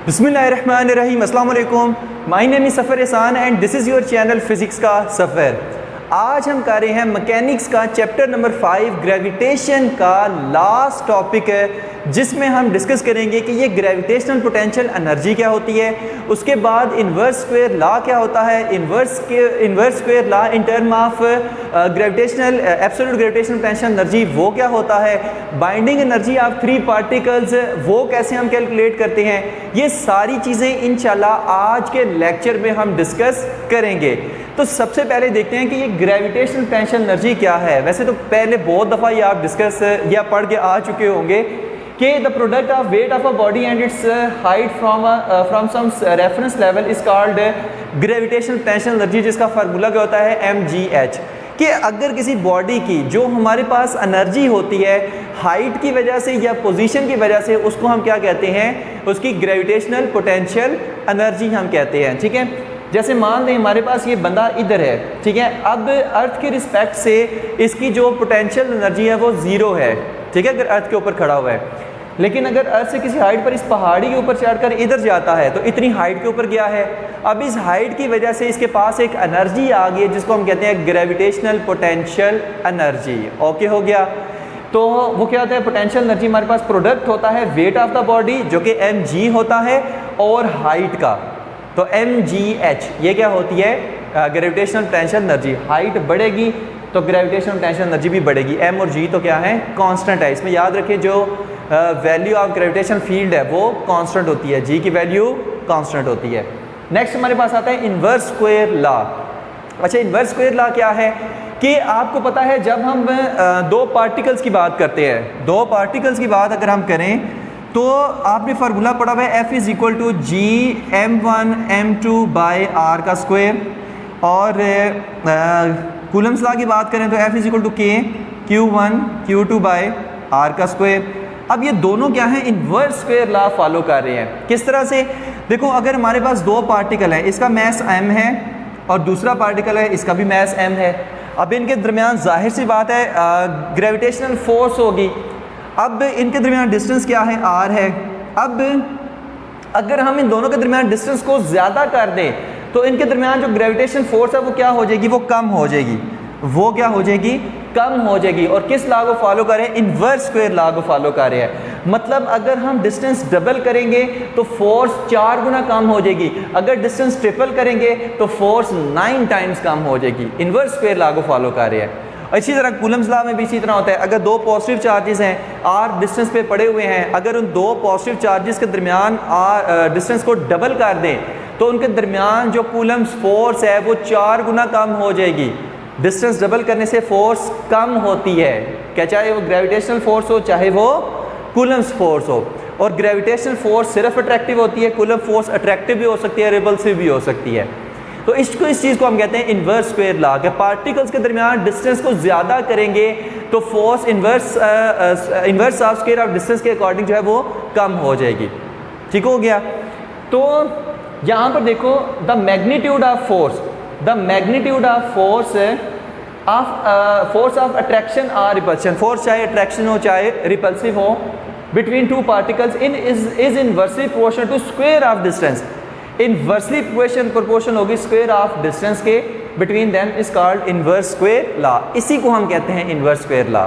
बिस्मिल्लाहिर्रहमानिर्रहीम, अस्सलाम वालेकुम। माय नेम इज़ सफ़र एहसान and this is your channel physics का सफ़र। आज हम कर रहे हैं मैकेनिक्स का चैप्टर नंबर 5 ग्रेविटेशन का लास्ट टॉपिक है, जिसमें हम डिस्कस करेंगे कि ये ग्रेविटेशनल पोटेंशियल एनर्जी क्या होती है, उसके बाद इन्वर्स स्क्वायर लॉ क्या होता है, inverse square law in term of gravitational absolute gravitational potential energy वो क्या होता है, बाइंडिंग एनर्जी ऑफ 3 पार्टिकल्स वो कैसे हम कैलकुलेट करते हैं। ये सारी चीज़ें इंशाल्लाह आज के लेक्चर में हम डिस्कस करेंगे। तो सबसे पहले देखते हैं कि ये ग्रेविटेशनल पोटेंशियल एनर्जी क्या है। वैसे तो पहले बहुत दफ़ा ये आप डिस्कस या पढ़ के आ चुके होंगे कि the product of weight of a body and its height from some reference level is called gravitational potential energy, जिसका फार्मूला क्या होता है mgh। कि अगर किसी बॉडी की जो हमारे पास एनर्जी होती है हाइट की वजह से या पोजीशन की वजह से, उसको हम क्या कहते हैं, उसकी ग्रेविटेशनल पोटेंशियल एनर्जी हम कहते हैं। ठीक है, जैसे मान लें हमारे पास ये बंदा इधर है, ठीक है, अब अर्थ के रिस्पेक्ट से इसकी जो पोटेंशियल एनर्जी है वो ज़ीरो है, ठीक है, अगर अर्थ के ऊपर खड़ा हुआ है। लेकिन अगर अर्थ से किसी हाइट पर इस पहाड़ी के ऊपर चढ़कर इधर जाता है तो इतनी हाइट के ऊपर गया है। अब इस हाइट की वजह से इसके पास एक एनर्जी आ गई है जिसको हम कहते हैं ग्रेविटेशनल पोटेंशियल एनर्जी। ओके हो गया। तो वो क्या होता है, पोटेंशियल एनर्जी हमारे पास प्रोडक्ट होता है वेट ऑफ द बॉडी जो कि mg होता है और हाइट का, तो mgh ये क्या होती है, ग्रेविटेशनल पोटेंशियल एनर्जी। हाइट बढ़ेगी तो ग्रेविटेशनल पोटेंशियल एनर्जी भी बढ़ेगी। m और g तो क्या है, कांस्टेंट है। इसमें याद रखें जो वैल्यू ऑफ ग्रेविटेशनल फील्ड है वो कांस्टेंट होती है, g की वैल्यू कांस्टेंट होती है। नेक्स्ट हमारे पास आता है इन्वर्स स्क्वायर लॉ। अच्छा, इन्वर्स स्क्वायर लॉ क्या है कि आपको पता है जब हम दो पार्टिकल्स की बात करते हैं, दो पार्टिकल्स की बात अगर हम करें तो आपने फार्मूला पढ़ा हुआ है F is equal to G m1 m2 by are का स्क्वायर, और कूलम्स लॉ की बात करें तो F इज़ इक्वल टू के q1 q2 बाई आर का स्क्वायर। अब ये दोनों क्या है, इन्वर्स स्क्वायर लॉ फॉलो कर रहे हैं। किस तरह से, देखो अगर हमारे पास दो पार्टिकल है, इसका मैस m है और दूसरा पार्टिकल है इसका भी मैस m है। अब इनके दरमियान जाहिर सी बात है ग्रेविटेशनल फोर्स होगी। अब इनके दरमियान डिस्टेंस क्या है, r है। अब अगर हम इन दोनों के दरमियान डिस्टेंस को ज़्यादा कर दें तो इनके दरमियान जो ग्रेविटेशन फोर्स है वो क्या हो जाएगी, वो कम हो जाएगी, वो क्या हो जाएगी, कम हो जाएगी। और किस लॉ को फॉलो करें, इन्वर्स स्क्वायर लॉ को फॉलो कर रहे हैं। मतलब अगर हम डिस्टेंस डबल करेंगे तो फोर्स 4 गुना कम हो जाएगी, अगर डिस्टेंस ट्रिपल करेंगे तो फोर्स 9 टाइम्स कम हो जाएगी। इन्वर्स स्क्वायर लॉ को फॉलो कर रहे हैं। इसी तरह कूलम्स लॉ में भी इसी तरह होता है। अगर दो पॉजिटिव चार्जेस हैं, r डिस्टेंस पे पड़े हुए हैं, अगर उन दो पॉजिटिव चार्जेस के दरमियान डिस्टेंस को डबल कर दें तो उनके दरमियान जो कूलम्स फोर्स है वो 4 गुना कम हो जाएगी। डिस्टेंस डबल करने से फोर्स कम होती है, क्या, चाहे वो ग्रेविटेशनल फोर्स हो चाहे वो कूलम्स फोर्स हो। और ग्रेविटेशनल फोर्स सिर्फ अट्रैक्टिव होती है, कूलम फोर्स अट्रैक्टिव भी हो सकती है, रिपल्सिव भी हो सकती है। तो इस चीज़ को हम कहते हैं इन्वर्स स्क्वायर लॉ के। पार्टिकल्स के दरमियान डिस्टेंस को ज़्यादा करेंगे तो force inverse of square of distance के अकॉर्डिंग जो है वो कम हो जाएगी। ठीक हो गया। तो यहाँ पर देखो the magnitude of force, the magnitude of force of attraction और रिपल्शन, फोर्स चाहे अट्रैक्शन हो चाहे रिपल्सिव हो, between two particles is inversely proportional to square of distance. Inversely proportion होगी स्क्वायर ऑफ डिस्टेंस के, between them is called inverse square law. इसी को हम कहते हैं इन्वर्स स्क्वायर लॉ।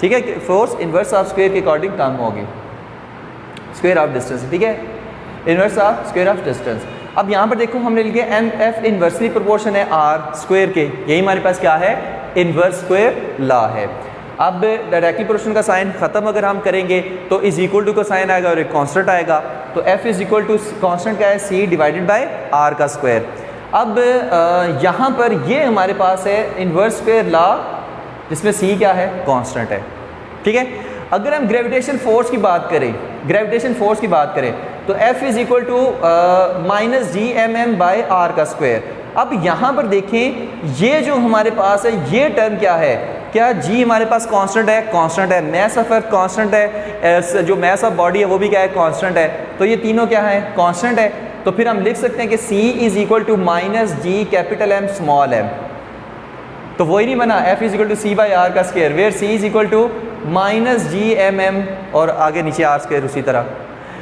ठीक है, फोर्स इन्वर्स ऑफ स्क्वायर के अकॉर्डिंग कम होगी, स्क्वायर ऑफ डिस्टेंस। ठीक है, inverse of square of distance. अब यहाँ पर देखो हमने लिखे mf इन्वर्सली प्रोपोर्शन है r स्क्वायर के, यही हमारे पास क्या है, इन्वर्स स्क्वायर लॉ है। अब डायरेक्टली प्रोपोर्शन का साइन ख़त्म अगर हम करेंगे तो इज इक्वल टू का साइन आएगा और एक कांस्टेंट आएगा। तो f is equal to constant क्या है, c डिवाइडेड बाय r का स्क्वायर। अब यहाँ पर ये हमारे पास है इन्वर्स स्क्वायर लॉ जिसमें c क्या है, कांस्टेंट है। ठीक है, अगर हम ग्रेविटेशन फोर्स की बात करें, ग्रेविटेशन फोर्स की बात करें तो F is equal to minus G M M by are का स्क्वायर। अब यहाँ पर देखें ये जो हमारे पास है ये टर्म क्या है, क्या g हमारे पास कांस्टेंट है, कांस्टेंट है, मैस ऑफ अर्थ कांस्टेंट है, जो मैस ऑफ बॉडी है वो भी क्या है, कांस्टेंट है। तो ये तीनों क्या है, कांस्टेंट है। तो फिर हम लिख सकते हैं कि c is equal to minus g capital M small m। तो वही नहीं बना F is equal to c by are का square, where c is equal to minus G M m और आगे नीचे आर स्क्वायर उसी तरह।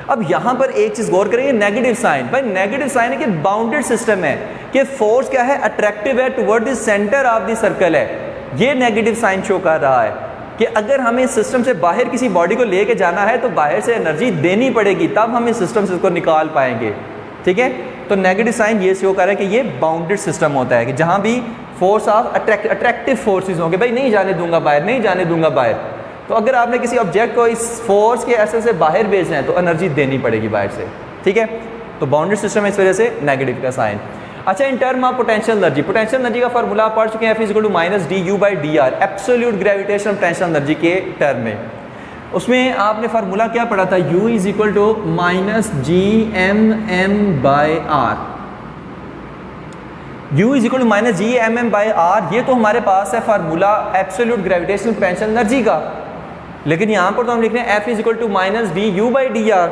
अब यहाँ पर एक चीज़ गौर करेंगे, नेगेटिव साइन। भाई नेगेटिव साइन है कि बाउंडेड सिस्टम है, कि फोर्स क्या है, अट्रैक्टिव है toward the centre of the circle है। ये नेगेटिव साइन शो कर रहा है कि अगर हमें इस सिस्टम से बाहर किसी बॉडी को लेके जाना है तो बाहर से एनर्जी देनी पड़ेगी, तब हम इस सिस्टम से उसको निकाल पाएंगे। ठीक है, तो नेगेटिव साइन ये शो कर रहा है कि ये बाउंडेड सिस्टम होता है, कि जहाँ भी फोर्स ऑफ अट्रैक्टिव फोर्सेज होंगे, भाई नहीं जाने दूंगा बाहर, नहीं जाने दूंगा बाहर। तो अगर आपने किसी ऑब्जेक्ट को इस फोर्स के असर से बाहर भेजना है तो एनर्जी देनी पड़ेगी बाहर से। ठीक है, तो बाउंडेड सिस्टम है, इस वजह से नेगेटिव का साइन। अच्छा, in term of potential energy, potential energy का फार्मूला आप पढ़ चुके हैं, F is equal to minus D U by D R, absolute gravitational potential energy के टर्म में। उसमें आपने फार्मूला क्या पढ़ा था, U is equal to minus G M M by R. U is equal to minus G M M by R, ये तो हमारे पास है formula absolute gravitational potential energy का, लेकिन यहाँ पर तो हम लिख रहे हैं F is equal to minus D U by D R.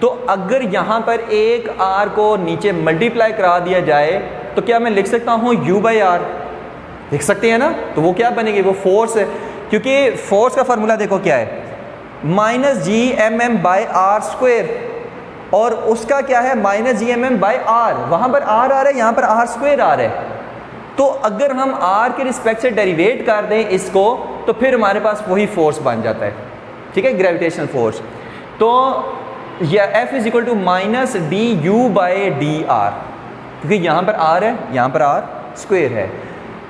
तो अगर यहाँ पर एक आर को नीचे मल्टीप्लाई करा दिया जाए तो क्या मैं लिख सकता हूँ U बाई आर, लिख सकते हैं ना। तो वो क्या बनेगी, वो फोर्स है, क्योंकि फोर्स का फार्मूला देखो क्या है, minus G M M by R square, और उसका क्या है minus G M M by R. वहाँ पर आर आ रहा है, यहाँ पर आर स्क्वेयर आ रहा है। तो अगर हम आर के रिस्पेक्ट से डेरिवेट कर दें इसको, तो फिर हमारे पास वही फोर्स बन जाता है। ठीक है, ग्रेविटेशनल फोर्स। तो यह F is equal to minus D U by D R, क्योंकि यहाँ पर आर है, यहाँ पर आर स्क्वेयर है।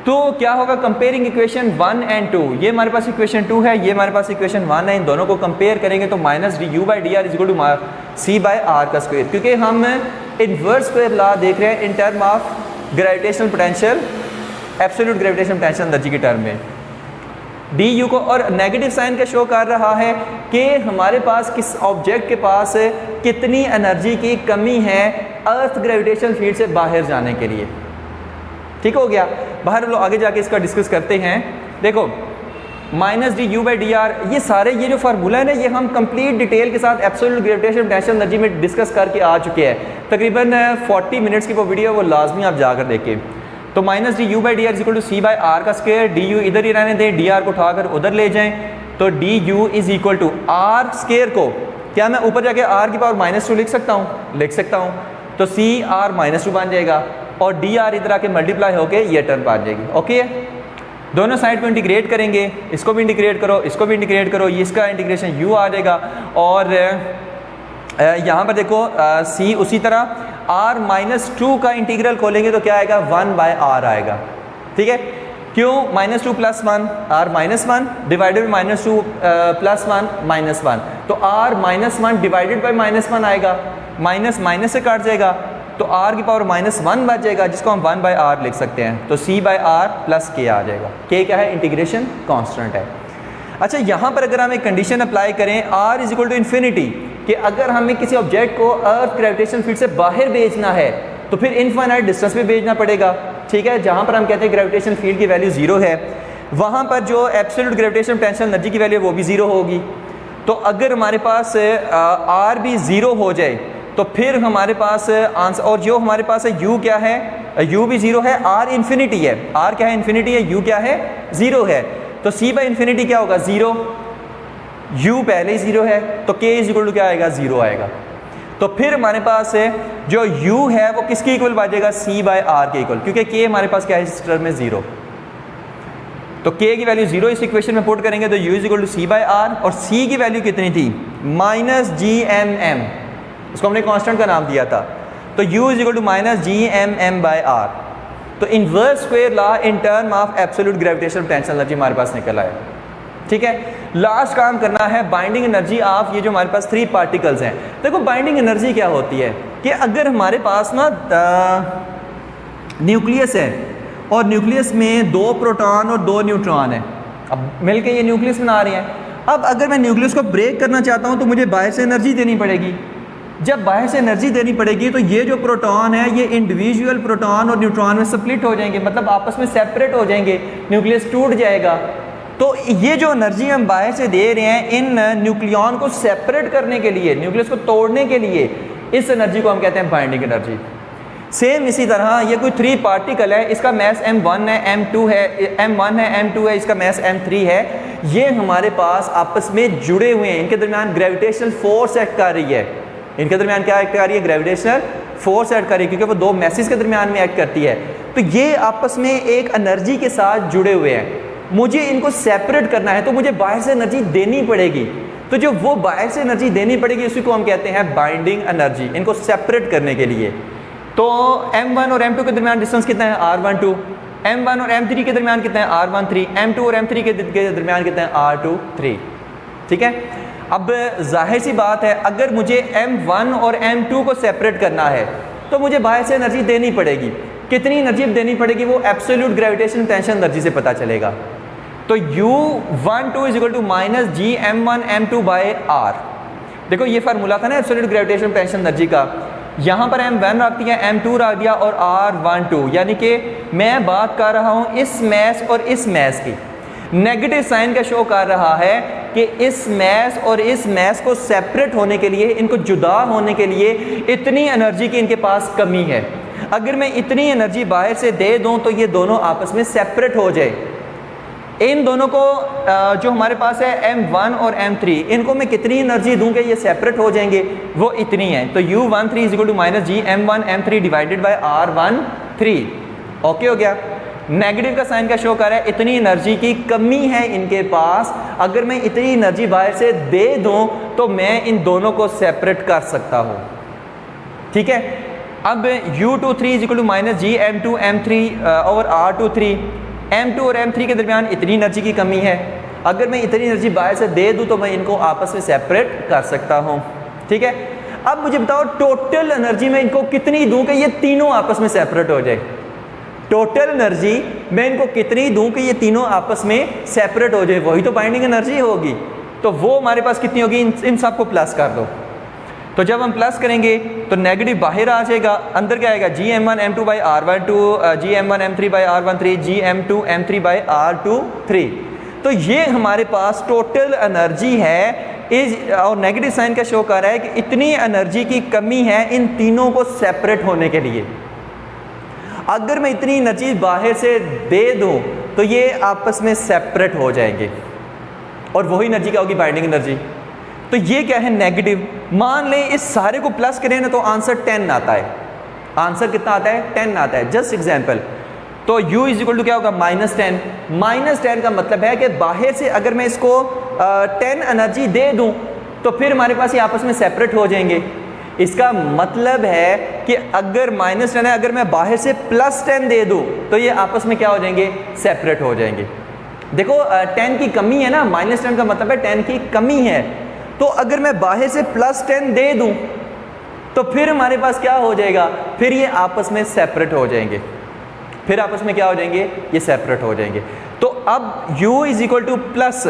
तो क्या होगा, कंपेयरिंग इक्वेशन 1 एंड 2, ये हमारे पास इक्वेशन 2 है, ये हमारे पास इक्वेशन 1 है, इन दोनों को कंपेयर करेंगे तो minus D U by D R is equal to C by are का स्क्वेयर, क्योंकि हम इनवर्स स्क्वेयर लॉ देख रहे हैं in term of gravitational potential, absolute gravitational potential energy के टर्म में। डी यू को और नेगेटिव साइन का शो कर रहा है कि हमारे पास किस ऑब्जेक्ट के पास कितनी एनर्जी की कमी है अर्थ ग्रेविटेशनल फील्ड से बाहर जाने के लिए। ठीक हो गया, बाहर लोग आगे जाके इसका डिस्कस करते हैं। देखो minus D U by D are, ये सारे ये जो फार्मूला है ना, ये हम कंप्लीट डिटेल के साथ एब्सोल्यूट ग्रेविटेशनल पोटेंशियल एनर्जी में डिस्कस करके आ चुके हैं। तकरीबन 40 मिनट्स की वो वीडियो, वो लाजमी आप जाकर देखें। तो minus D U by D R is equal to C by are का स्क्वायर, डी यू इधर ही रहने दें, डी आर को उठाकर उधर ले जाएं, तो D U is equal to R square को क्या मैं ऊपर जाके आर की पावर -2 लिख सकता हूँ, लिख सकता हूँ। तो सी आर -2 बन जाएगा और डी आर इधर आके मल्टीप्लाई होके ये टर्म आ जाएगी। ओके, दोनों साइड को इंटीग्रेट करेंगे, इसको भी इंटीग्रेट करो, इसको भी इंटीग्रेट करो, ये इसका इंटीग्रेशन u आ जाएगा। और यहाँ पर देखो c उसी तरह r-2 का इंटीग्रल खोलेंगे तो क्या आएगा, 1 बाय r आएगा। ठीक है, क्यों, -2 + 1 r-1 डिवाइडेड बाई -2 + 1 -1, तो r-1 डिवाइडेड बाई -1 आएगा, माइनस माइनस से काट जाएगा तो r की पावर -1 बच जाएगा, जिसको हम 1 बाय r लिख सकते हैं। तो c by r plus k आ जाएगा। k क्या है, इंटीग्रेशन कांस्टेंट है। अच्छा, यहाँ पर अगर हम एक कंडीशन अप्लाई करें r is equal to infinity, कि अगर हमें किसी ऑब्जेक्ट को अर्थ ग्रेविटेशन फील्ड से बाहर भेजना है तो फिर इनफाइनाइट डिस्टेंस पे भेजना पड़ेगा। ठीक है, जहाँ पर हम कहते हैं ग्रेविटेशन फील्ड की वैल्यू 0 है, वहाँ पर जो एब्सोल्यूट ग्रेविटेशन पोटेंशियल एनर्जी की वैल्यू वो भी 0 होगी। तो अगर हमारे पास r भी 0 हो जाए तो फिर हमारे पास आंसर, और जो हमारे पास है u क्या है, u भी 0 है, r इन्फिनिटी है, r क्या है, इन्फिनिटी है, u क्या है, 0 है। तो c बाई इन्फिनिटी क्या होगा, 0, u पहले ही 0 है, तो k इज इक्वल टू क्या आएगा, 0 आएगा। तो फिर हमारे पास है जो u है वो किसके इक्वल बचेगा, c बाय r के इक्वल, क्योंकि k हमारे पास क्या है इस टर्म में 0। तो k की वैल्यू 0 इस इक्वेशन में पुट करेंगे तो u is equal to c by r, और c की वैल्यू कितनी थी, -gmm, उसको हमने कांस्टेंट का नाम दिया था। तो u is equal to -gmm by r। तो inverse square law in term of absolute gravitational potential energy हमारे पास निकल आया। ठीक है, लास्ट काम करना है बाइंडिंग एनर्जी ऑफ ये जो हमारे पास 3 पार्टिकल्स हैं। देखो बाइंडिंग एनर्जी क्या होती है कि अगर हमारे पास ना न्यूक्लियस है और न्यूक्लियस में 2 प्रोटॉन और 2 न्यूट्रॉन है, अब मिलके ये न्यूक्लियस बना रहे हैं। अब अगर मैं न्यूक्लियस को ब्रेक करना चाहता हूँ तो मुझे बाहर से एनर्जी देनी पड़ेगी। जब बाहर से एनर्जी देनी पड़ेगी तो ये जो प्रोटॉन है ये इंडिविजुअल प्रोटॉन और न्यूट्रॉन में स्प्लिट हो जाएंगे, मतलब आपस में सेपरेट हो जाएंगे, न्यूक्लियस टूट जाएगा। तो ये जो एनर्जी हम बाहर से दे रहे हैं इन न्यूक्लियॉन को सेपरेट करने के लिए, न्यूक्लियस को तोड़ने के लिए, इस एनर्जी को हम कहते हैं बाइंडिंग एनर्जी। सेम इसी तरह ये कोई 3 पार्टिकल है, इसका मैस m1 है, m2 है, m1 है, m2 है, इसका मैस m3 है। ये हमारे पास आपस में जुड़े हुए हैं, इनके दरमियान ग्रेविटेशनल फोर्स एक्ट कर रही है। इनके दरमियान क्या एक्ट कर रही है? ग्रेविटेशनल फोर्स एक्ट कर रही है, क्योंकि वो 2 मैसेज के दरमियान में एक्ट करती है। तो ये आपस में एक एनर्जी के साथ जुड़े हुए हैं। मुझे इनको सेपरेट करना है तो मुझे बाहर से एनर्जी देनी पड़ेगी। तो जो वो बाहर से एनर्जी देनी पड़ेगी उसी को हम कहते हैं बाइंडिंग एनर्जी, इनको सेपरेट करने के लिए। तो m1 और m2 के दरमियान डिस्टेंस कितना है? r12। m1 और m3 के दरमियान कितना है? r13। m2 और m3 के दरमियान कितना है? r23। ठीक है। अब जाहिर सी बात है, अगर मुझे m1 और m2 को सेपरेट करना है तो मुझे बाहर से एनर्जी देनी पड़ेगी। कितनी एनर्जी देनी पड़ेगी वो एब्सोल्यूट ग्रेविटेशन टेंशन एनर्जी से पता चलेगा। तो U12 is equal to minus G m1 m2 by r। देखो ये फार्मूला था ना एब्सोल्यूट ग्रेविटेशन टेंशन एनर्जी का, यहाँ पर m1 रख दिया, m2 रख दिया और r12, यानी कि मैं बात कर रहा हूँ इस मैस और इस मैस की। नेगेटिव साइन का शो कर रहा है कि इस मैस और इस मैस को सेपरेट होने के लिए, इनको जुदा होने के लिए इतनी एनर्जी की इनके पास कमी है। अगर मैं इतनी एनर्जी बाहर से दे दूं तो ये दोनों आपस में सेपरेट हो जाए। इन दोनों को जो हमारे पास है m1 और m3, इनको मैं कितनी एनर्जी दूं कि ये सेपरेट हो जाएंगे? वो इतनी है। तो U13 is equal to minus G m1 m3 divided by r13। Okay हो गया। नेगेटिव का साइन का शो कर रहा है इतनी एनर्जी की कमी है इनके पास। अगर मैं इतनी एनर्जी बाहर से दे दूं तो मैं इन दोनों को सेपरेट कर सकता हूं। ठीक है। अब U23 is equal to minus G m2 m3 और r23। m2 और m3 के दरमियान इतनी एनर्जी की कमी है। अगर मैं इतनी एनर्जी बाहर से दे दूं तो मैं इनको आपस में सेपरेट कर सकता हूं। ठीक है। अब मुझे बताओ टोटल एनर्जी मैं इनको कितनी दूं कि ये तीनों आपस में सेपरेट हो जाए? टोटल एनर्जी मैं इनको कितनी दूं कि ये तीनों आपस में सेपरेट हो जाए? वही तो बाइंडिंग एनर्जी होगी। तो वो हमारे पास कितनी होगी? इन सबको प्लस कर दो। तो जब हम प्लस करेंगे तो नेगेटिव बाहर आ जाएगा, अंदर क्या आएगा? G m1 m2 by r12, G m1 m3 by r13, G m2 m3 by r23। तो ये हमारे पास टोटल एनर्जी है इज, और नेगेटिव साइन का शो कर रहा है कि इतनी एनर्जी की कमी है इन तीनों को सेपरेट होने के लिए। अगर मैं इतनी एनर्जी बाहर से दे दूं तो ये आपस में सेपरेट हो जाएंगे, और वही एनर्जी क्या होगी? Binding energy. तो ये क्या है? नेगेटिव। मान लें इस सारे को प्लस करें ना तो आंसर 10 आता है। आंसर कितना आता है? 10 आता है। Just example. तो U इज इक्वल टू क्या होगा? -10। -10 का मतलब है कि बाहर से अगर मैं इसको 10 एनर्जी दे दूं तो फिर हमारे पास ये आपस में सेपरेट हो जाएंगे। इसका मतलब है कि अगर -10 है, अगर मैं बाहर से +10 दे दूं तो ये आपस में क्या हो जाएंगे? सेपरेट हो जाएंगे। देखो 10 की कमी है ना, -10 का मतलब है 10 की कमी है। तो अगर मैं बाहर से +10 दे दूं तो फिर हमारे पास क्या हो जाएगा? फिर ये आपस में सेपरेट हो जाएंगे। फिर आपस में क्या हो जाएंगे? ये सेपरेट हो जाएंगे। तो अब U is equal to plus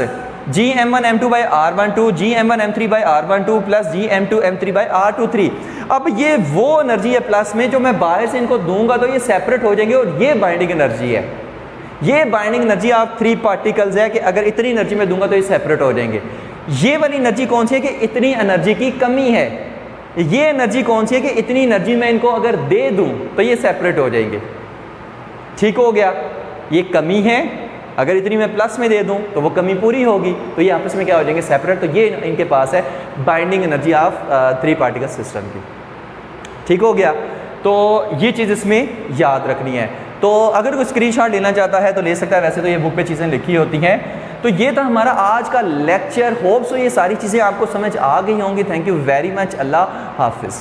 G m1 m2 by r12, G m1 m3 by r12 plus G m2 m3 by r23। अब ये वो एनर्जी है प्लस में जो मैं बाहर से इनको दूंगा तो ये सेपरेट हो जाएंगे, और ये बाइंडिंग एनर्जी है। ये बाइंडिंग एनर्जी आप 3 पार्टिकल्स है कि अगर इतनी एनर्जी में दूंगा तो ये सेपरेट हो जाएंगे। ये वाली एनर्जी कौन सी है कि इतनी एनर्जी की कमी है। ये एनर्जी कौन सी है कि इतनी एनर्जी मैं इनको अगर दे दूं तो ये सेपरेट हो जाएंगे। ठीक हो गया। ये कमी है, अगर इतनी मैं प्लस में दे दूं तो वो कमी पूरी होगी, तो ये आपस में क्या हो जाएंगे? सेपरेट। तो ये इनके पास है binding energy of 3 particle system की। ठीक हो गया। तो ये चीज़ इसमें याद रखनी है। तो अगर कोई स्क्रीनशॉट लेना चाहता है तो ले सकता है, वैसे तो ये बुक पे चीज़ें लिखी होती हैं। तो ये था हमारा आज का लेक्चर। होप सो ये सारी चीज़ें आपको समझ आ गई होंगी। Thank you very much. अल्लाह हाफिज़।